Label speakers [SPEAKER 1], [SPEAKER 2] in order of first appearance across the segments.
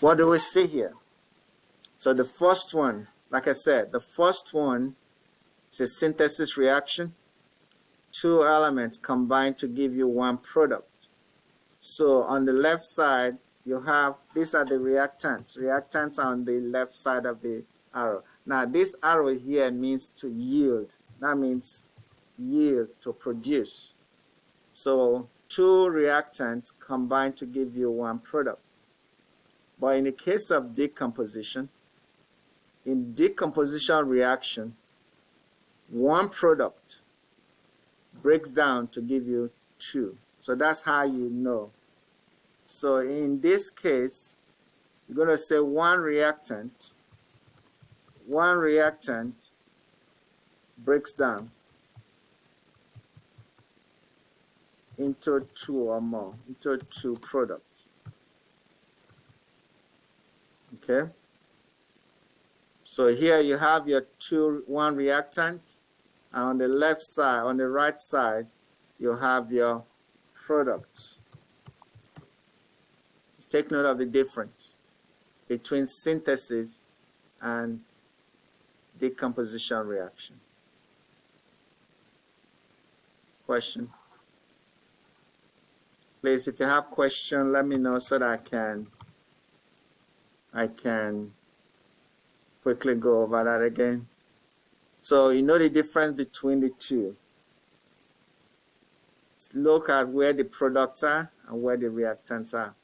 [SPEAKER 1] What do we see here? So the first one, like I said, the first one is a synthesis reaction. Two elements combine to give you one product. So on the left side, you have, these are the reactants. Reactants are on the left side of the arrow. Now this arrow here means to yield. That means yield, to produce. So two reactants combine to give you one product. But in the case of decomposition, in decomposition reaction, one product breaks down to give you two. So that's how you know. So in this case, you're going to say one reactant breaks down into two or more, into two products. Okay? So here you have your one reactant, and on the left side, on the right side, you have your products. Just take note of the difference between synthesis and decomposition reaction. Question? Please, if you have questions, let me know so that I can quickly go over that again. So you know the difference between the two. Let's look at where the products are and where the reactants are.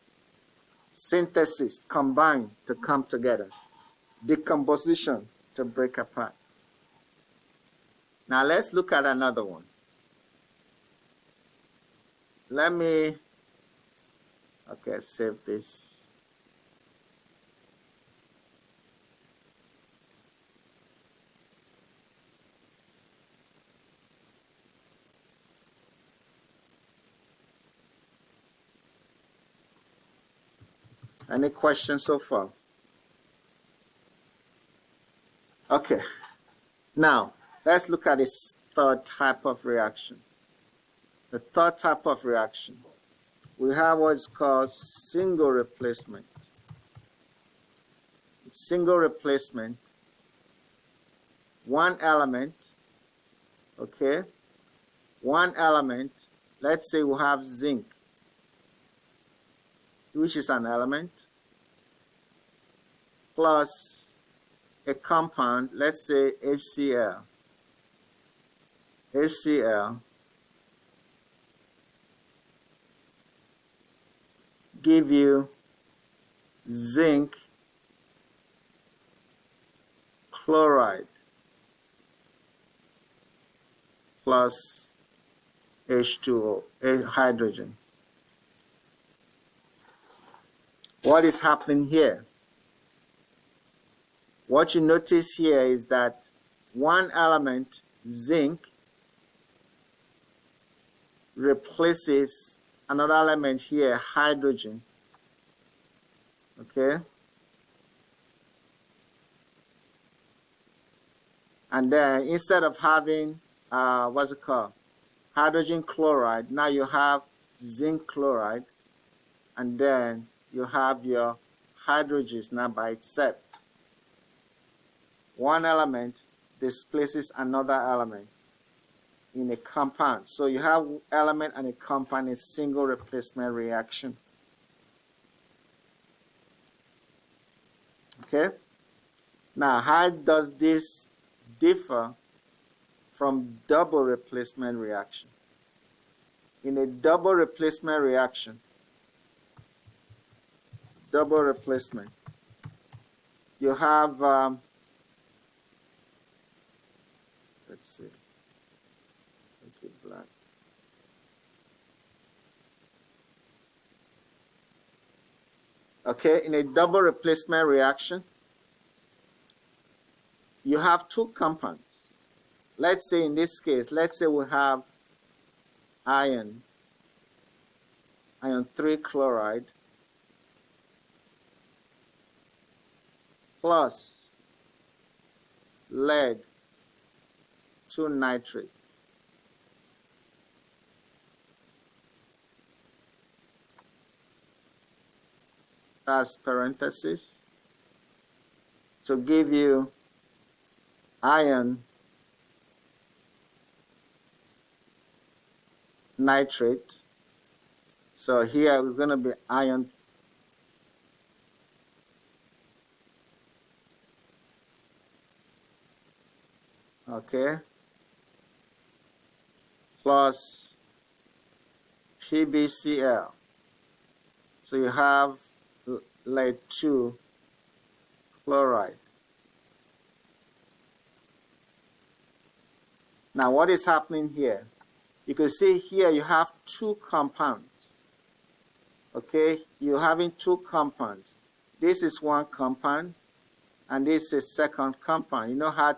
[SPEAKER 1] Synthesis, combine to come together. Decomposition, to break apart. Now let's look at another one. Let me, okay, save this. Any questions so far? Okay. Now, let's look at this third type of reaction. The third type of reaction. We have what's called single replacement. Single replacement. One element, okay? One element, let's say we have zinc, which is an element, plus a compound, let's say HCl. HCl give you zinc chloride plus H2O, hydrogen. What is happening here? What you notice here is that one element, zinc, replaces another element here, hydrogen. Okay? And then instead of having, what's it called? Hydrogen chloride, now you have zinc chloride, and then you have your hydrogens now by itself. One element displaces another element in a compound. So you have element and a compound in a single replacement reaction. Okay? Now, how does this differ from double replacement reaction? In a double replacement reaction, double replacement, you have, let's see, make it black. Okay, in a double replacement reaction, you have two compounds. Let's say in this case, let's say we have iron 3 chloride plus lead 2 nitrate. that's parenthesis, to give you iron nitrate. So here we're going to be iron plus PbCl. So you have lead 2 chloride. Now what is happening here? You can see here you have two compounds. Okay, you're having two compounds. This is one compound and this is second compound. You know how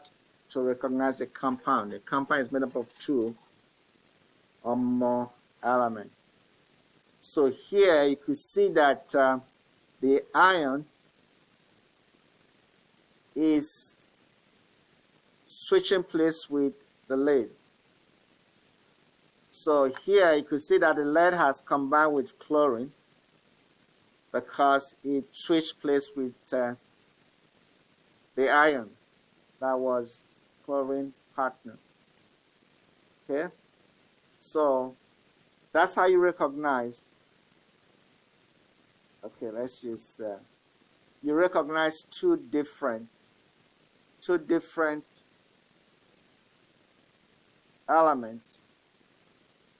[SPEAKER 1] to recognize a compound. A compound is made up of two or more elements. So here you could see that the iron is switching place with the lead. So here you could see that the lead has combined with chlorine because it switched place with the iron that was chlorine partner. Okay, so that's how you recognize. Okay, let's use. You recognize two different elements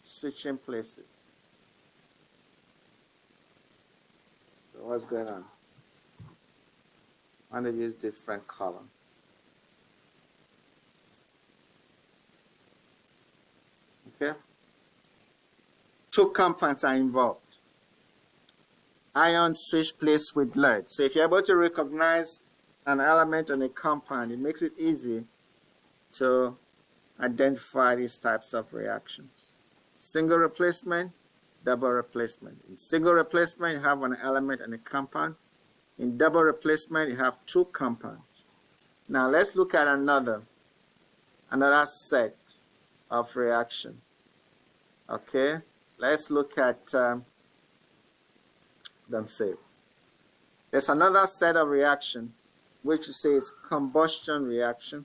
[SPEAKER 1] switching places. So what's going on? I'm going to use different color. Okay. Two compounds are involved. Iron switch place with lead. So if you're able to recognize an element on a compound, it makes it easy to identify these types of reactions. Single replacement, double replacement. In single replacement, you have an element and a compound. In double replacement, you have two compounds. Now let's look at another set of reaction. Okay, let's look at there's another set of reaction which you say is combustion reaction.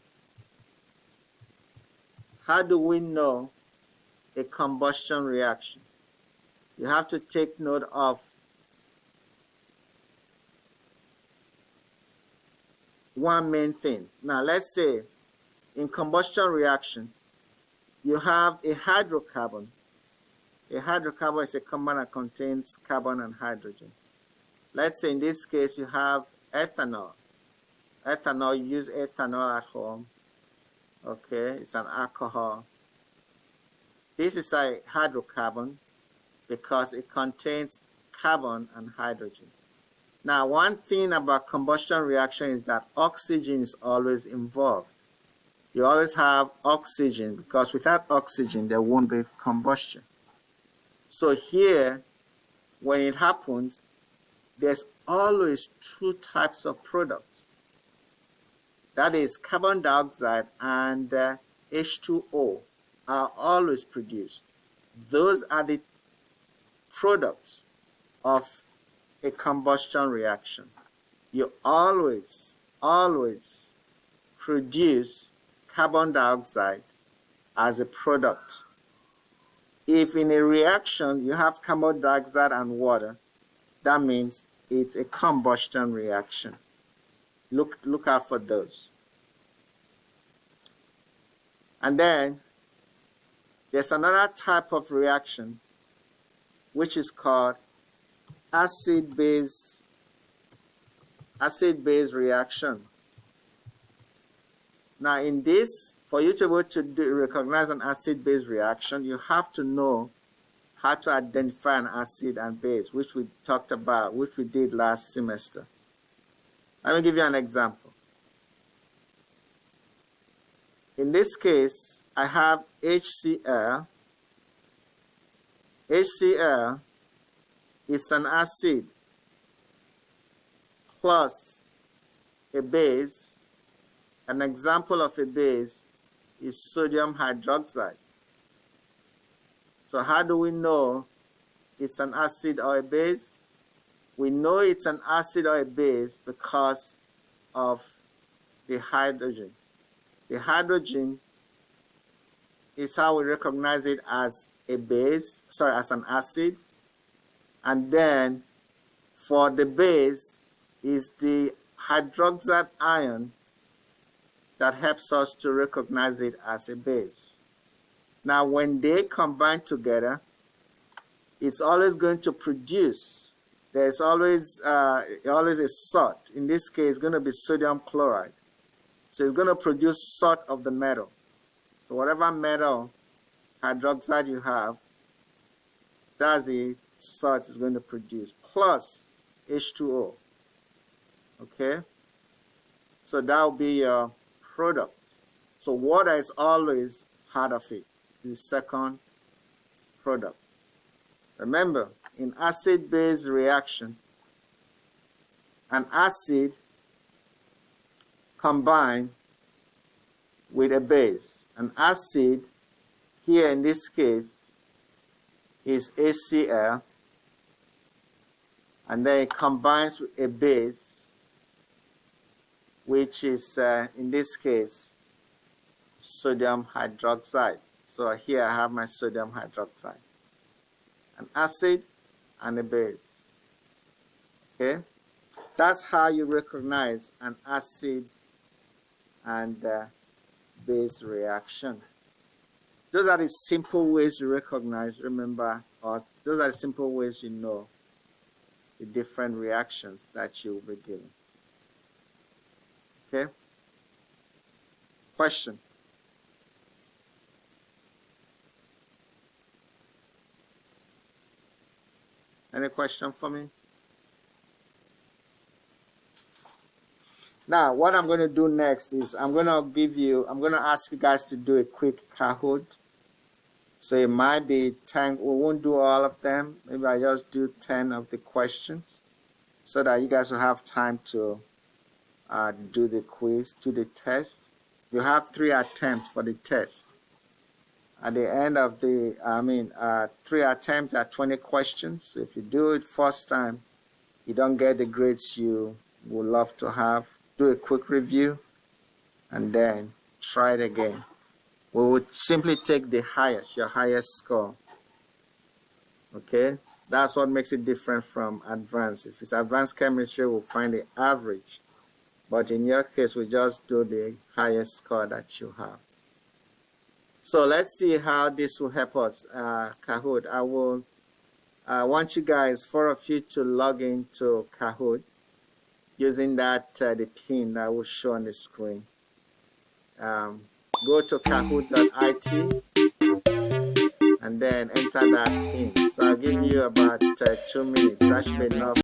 [SPEAKER 1] How do we know a combustion reaction? You have to take note of one main thing. Now let's say in combustion reaction you have a hydrocarbon. A hydrocarbon is a compound that contains carbon and hydrogen. Let's say in this case you have ethanol. Ethanol, you use ethanol at home. Okay, it's an alcohol. This is a hydrocarbon because it contains carbon and hydrogen. Now, one thing about combustion reaction is that oxygen is always involved. You always have oxygen because without oxygen there won't be combustion. So here, when it happens, there's always two types of products. That is, carbon dioxide and H2O are always produced. Those are the products of a combustion reaction. You always produce carbon dioxide as a product. If in a reaction you have carbon dioxide and water, that means it's a combustion reaction. Look out for those. And then there's another type of reaction which is called acid-base reaction. Now in this, for you to be able to recognize an acid-base reaction, you have to know how to identify an acid and base, which we talked about, which we did last semester. Let me give you an example. In this case, I have HCl. HCl is an acid plus a base. An example of a base is sodium hydroxide. So how do we know it's an acid or a base? We know it's an acid or a base because of the hydrogen. The hydrogen is how we recognize it as a base, as an acid. And then for the base is the hydroxide ion that helps us to recognize it as a base. Now, when they combine together, it's always going to produce, there's always a salt. In this case, it's going to be sodium chloride. So it's going to produce salt of the metal. So whatever metal hydroxide you have, that's the salt is going to produce, plus H2O. Okay? So that will be your product. So water is always part of it, the second product. Remember, in acid-base reaction, an acid combined with a base. An acid, here in this case, is HCl, and then it combines with a base, which is, in this case, sodium hydroxide. So here I have my sodium hydroxide. An acid and a base. Okay? That's how you recognize an acid and base reaction. Those are the simple ways to recognize, remember, or those are the simple ways you know the different reactions that you will be given. Okay? Question? Any question for me? Now, what I'm going to do next is I'm going to ask you guys to do a quick Kahoot. So it might be 10, we won't do all of them. Maybe I just do 10 of the questions so that you guys will have time to do the quiz, do the test. You have 3 attempts for the test. At the end of the, 3 attempts are 20 questions. So if you do it first time, you don't get the grades you would love to have. Do a quick review and then try it again. We would simply take the highest, your highest score. Okay? That's what makes it different from advanced. If it's advanced chemistry, we'll find the average. But in your case, we just do the highest score that you have. So let's see how this will help us. Kahoot, I will want you guys, 4 of you, to log into Kahoot using that the pin that will show on the screen. Go to kahoot.it and then enter that pin. So I'll give you about 2 minutes. That should be enough.